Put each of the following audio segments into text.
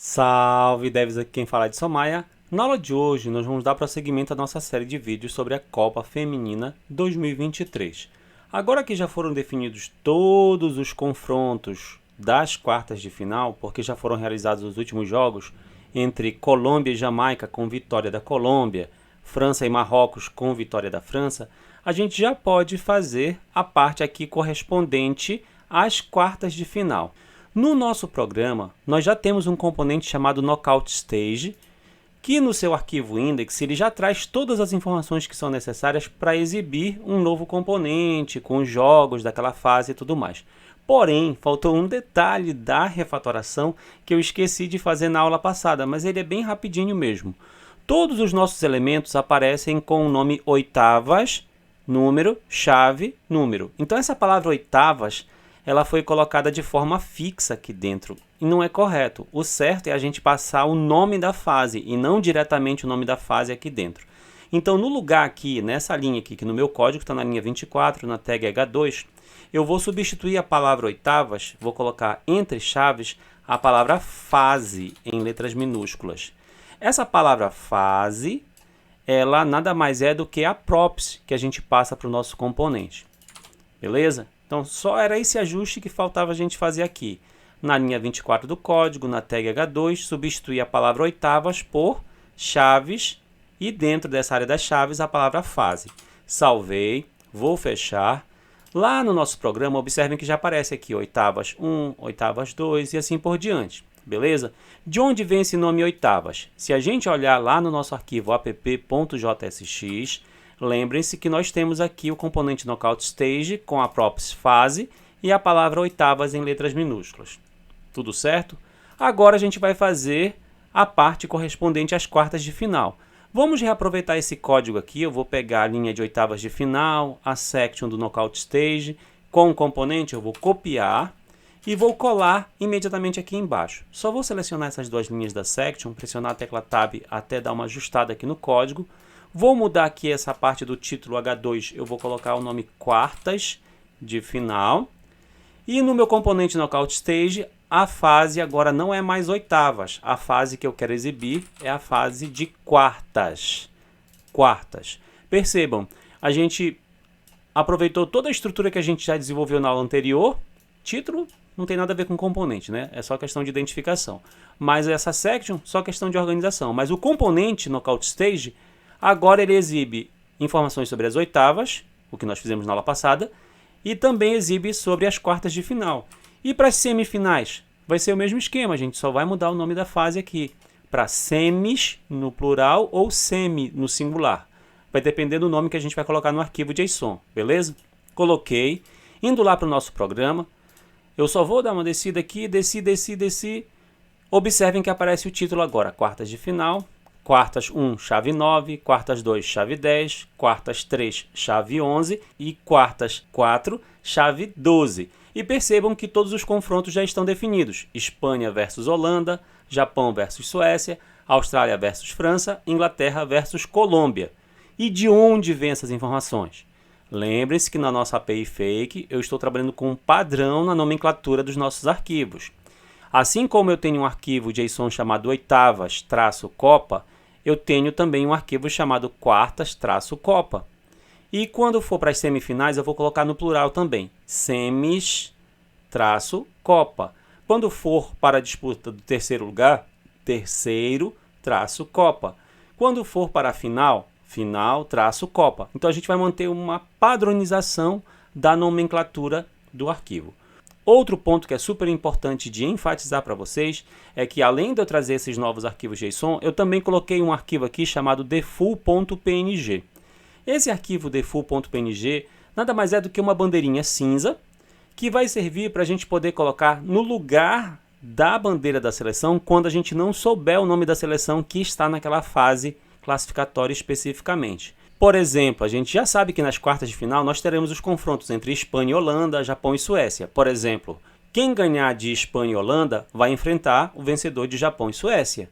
Salve, Devs, aqui quem fala é Edson Maia. Na aula de hoje, nós vamos dar prosseguimento à nossa série de vídeos sobre a Copa Feminina 2023. Agora que já foram definidos todos os confrontos das quartas de final, porque já foram realizados os últimos jogos entre Colômbia e Jamaica com vitória da Colômbia, França e Marrocos com vitória da França, a gente já pode fazer a parte aqui correspondente às quartas de final. No nosso programa, nós já temos um componente chamado Knockout Stage, que no seu arquivo index ele já traz todas as informações que são necessárias para exibir um novo componente, com os jogos daquela fase e tudo mais. Porém, faltou um detalhe da refatoração que eu esqueci de fazer na aula passada, mas ele é bem rapidinho mesmo. Todos os nossos elementos aparecem com o nome oitavas, número, chave, número. Então essa palavra oitavas ela foi colocada de forma fixa aqui dentro. E não é correto. O certo é a gente passar o nome da fase e não diretamente o nome da fase aqui dentro. Então, no lugar aqui, nessa linha aqui, que no meu código está na linha 24, na tag H2, eu vou substituir a palavra oitavas, vou colocar entre chaves a palavra fase em letras minúsculas. Essa palavra fase, ela nada mais é do que a props que a gente passa para o nosso componente. Beleza? Então, só era esse ajuste que faltava a gente fazer aqui. Na linha 24 do código, na tag H2, substituir a palavra oitavas por chaves e dentro dessa área das chaves a palavra fase. Salvei, vou fechar. Lá no nosso programa, observem que já aparece aqui oitavas 1, oitavas 2 e assim por diante. Beleza? De onde vem esse nome oitavas? Se a gente olhar lá no nosso arquivo app.jsx, lembrem-se que nós temos aqui o componente Knockout Stage com a props fase e a palavra oitavas em letras minúsculas. Tudo certo? Agora a gente vai fazer a parte correspondente às quartas de final. Vamos reaproveitar esse código aqui. Eu vou pegar a linha de oitavas de final, a section do Knockout Stage. Com o componente eu vou copiar e vou colar imediatamente aqui embaixo. Só vou selecionar essas duas linhas da section, pressionar a tecla Tab até dar uma ajustada aqui no código. Vou mudar aqui essa parte do título H2, eu vou colocar o nome quartas de final. E no meu componente Knockout Stage, a fase agora não é mais oitavas. A fase que eu quero exibir é a fase de quartas. Quartas. Percebam, a gente aproveitou toda a estrutura que a gente já desenvolveu na aula anterior. Título não tem nada a ver com componente, né? É só questão de identificação. Mas essa section, só questão de organização. Mas o componente Knockout Stage, agora ele exibe informações sobre as oitavas, o que nós fizemos na aula passada, e também exibe sobre as quartas de final. E para as semifinais, vai ser o mesmo esquema, a gente só vai mudar o nome da fase aqui, para semis no plural ou semi no singular. Vai depender do nome que a gente vai colocar no arquivo JSON, beleza? Coloquei, indo lá para o nosso programa, eu só vou dar uma descida aqui, desci. Observem que aparece o título agora, quartas de final. Quartas 1, chave 9, quartas 2, chave 10, quartas 3, chave 11 e quartas 4, chave 12. E percebam que todos os confrontos já estão definidos. Espanha versus Holanda, Japão versus Suécia, Austrália versus França, Inglaterra versus Colômbia. E de onde vêm essas informações? Lembrem-se que na nossa API Fake eu estou trabalhando com um padrão na nomenclatura dos nossos arquivos. Assim como eu tenho um arquivo JSON chamado oitavas-copa, eu tenho também um arquivo chamado quartas-copa. E quando for para as semifinais, eu vou colocar no plural também, semis-copa. Quando for para a disputa do terceiro lugar, terceiro-copa. Quando for para a final, final-copa. Então a gente vai manter uma padronização da nomenclatura do arquivo. Outro ponto que é super importante de enfatizar para vocês é que além de eu trazer esses novos arquivos JSON, eu também coloquei um arquivo aqui chamado defull.png. Esse arquivo defull.png nada mais é do que uma bandeirinha cinza que vai servir para a gente poder colocar no lugar da bandeira da seleção quando a gente não souber o nome da seleção que está naquela fase classificatória especificamente. Por exemplo, a gente já sabe que nas quartas de final nós teremos os confrontos entre Espanha e Holanda, Japão e Suécia. Por exemplo, quem ganhar de Espanha e Holanda vai enfrentar o vencedor de Japão e Suécia.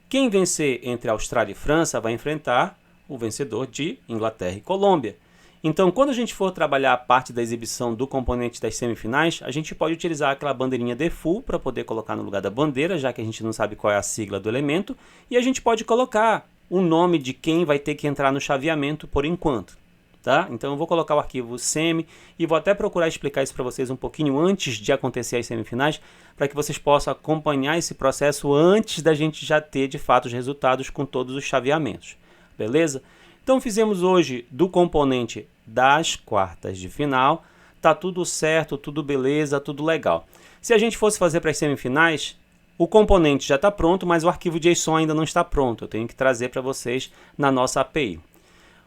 Quem vencer entre Austrália e França vai enfrentar o vencedor de Inglaterra e Colômbia. Então, quando a gente for trabalhar a parte da exibição do componente das semifinais, a gente pode utilizar aquela bandeirinha default para poder colocar no lugar da bandeira, já que a gente não sabe qual é a sigla do elemento, e a gente pode colocar o nome de quem vai ter que entrar no chaveamento por enquanto. Tá? Então eu vou colocar o arquivo semi e vou até procurar explicar isso para vocês um pouquinho antes de acontecer as semifinais, para que vocês possam acompanhar esse processo antes da gente já ter de fato os resultados com todos os chaveamentos. Beleza? Então fizemos hoje do componente das quartas de final, tá tudo certo, tudo beleza, tudo legal. Se a gente fosse fazer para as semifinais, o componente já está pronto, mas o arquivo JSON ainda não está pronto, eu tenho que trazer para vocês na nossa API.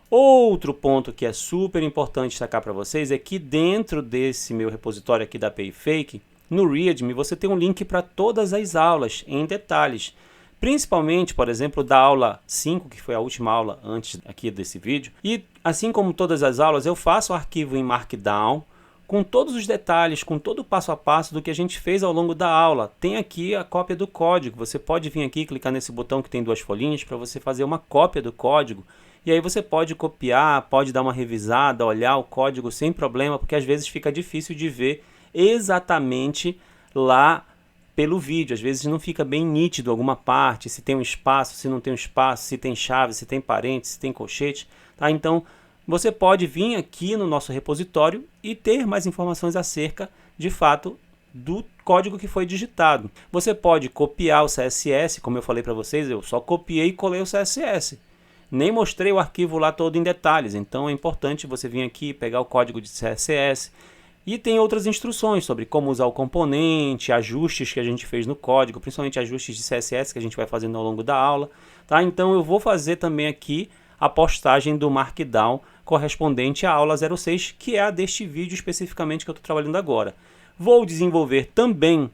Outro ponto que é super importante destacar para vocês é que dentro desse meu repositório aqui da API Fake, no README você tem um link para todas as aulas em detalhes. Principalmente, por exemplo, da aula 5, que foi a última aula antes aqui desse vídeo. E assim como todas as aulas, eu faço o arquivo em Markdown, com todos os detalhes, com todo o passo a passo do que a gente fez ao longo da aula. Tem aqui a cópia do código. Você pode vir aqui, clicar nesse botão que tem duas folhinhas para você fazer uma cópia do código. E aí você pode copiar, pode dar uma revisada, olhar o código sem problema, porque às vezes fica difícil de ver exatamente lá pelo vídeo. Às vezes não fica bem nítido alguma parte, se tem um espaço, se não tem um espaço, se tem chave, se tem parênteses, se tem colchete. Tá? Então você pode vir aqui no nosso repositório e ter mais informações acerca, de fato, do código que foi digitado. Você pode copiar o CSS, como eu falei para vocês, eu só copiei e colei o CSS. Nem mostrei o arquivo lá todo em detalhes, então é importante você vir aqui, pegar o código de CSS e tem outras instruções sobre como usar o componente, ajustes que a gente fez no código, principalmente ajustes de CSS que a gente vai fazendo ao longo da aula. Tá? Então eu vou fazer também aqui a postagem do Markdown correspondente à aula 06, que é a deste vídeo especificamente que eu estou trabalhando agora. Vou desenvolver também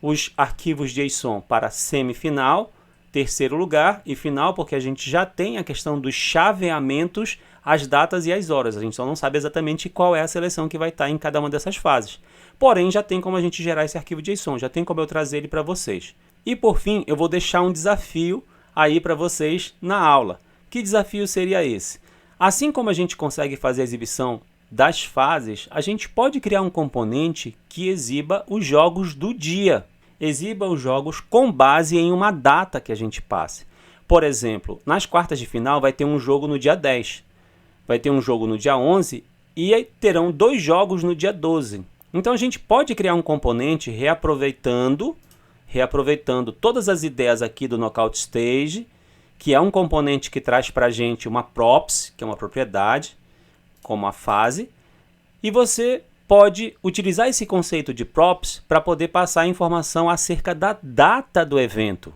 os arquivos JSON para semifinal, terceiro lugar e final, porque a gente já tem a questão dos chaveamentos, as datas e as horas. A gente só não sabe exatamente qual é a seleção que vai estar em cada uma dessas fases. Porém, já tem como a gente gerar esse arquivo JSON, já tem como eu trazer ele para vocês. E por fim, eu vou deixar um desafio aí para vocês na aula. Que desafio seria esse? Assim como a gente consegue fazer a exibição das fases, a gente pode criar um componente que exiba os jogos do dia. Exiba os jogos com base em uma data que a gente passe. Por exemplo, nas quartas de final vai ter um jogo no dia 10, vai ter um jogo no dia 11 e aí terão 2 jogos no dia 12. Então a gente pode criar um componente reaproveitando todas as ideias aqui do Knockout Stage, que é um componente que traz para a gente uma props, que é uma propriedade, como a fase, e você pode utilizar esse conceito de props para poder passar informação acerca da data do evento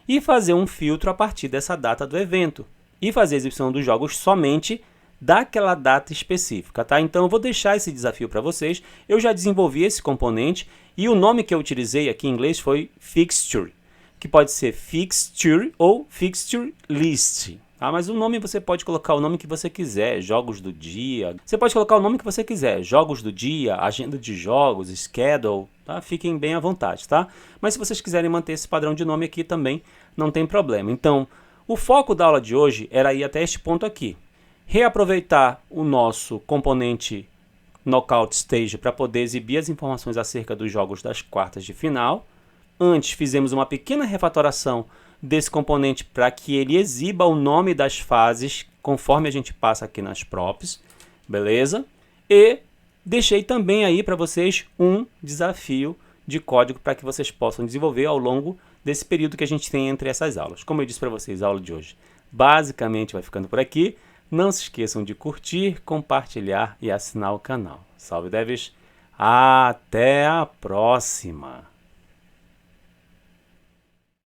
e fazer um filtro a partir dessa data do evento e fazer a exibição dos jogos somente daquela data específica, tá? Então eu vou deixar esse desafio para vocês. Eu já desenvolvi esse componente e o nome que eu utilizei aqui em inglês foi Fixture, que pode ser Fixture ou Fixture List. Ah, mas o nome você pode colocar o nome que você quiser, jogos do dia. Você pode colocar o nome que você quiser, jogos do dia, agenda de jogos, schedule, tá? Fiquem bem à vontade, tá? Mas se vocês quiserem manter esse padrão de nome aqui também, não tem problema. Então, o foco da aula de hoje era ir até este ponto aqui. Reaproveitar o nosso componente Knockout Stage para poder exibir as informações acerca dos jogos das quartas de final. Antes fizemos uma pequena refatoração desse componente para que ele exiba o nome das fases conforme a gente passa aqui nas props, beleza? E deixei também aí para vocês um desafio de código para que vocês possam desenvolver ao longo desse período que a gente tem entre essas aulas. Como eu disse para vocês, a aula de hoje basicamente vai ficando por aqui. Não se esqueçam de curtir, compartilhar e assinar o canal. Salve devs! Até a próxima!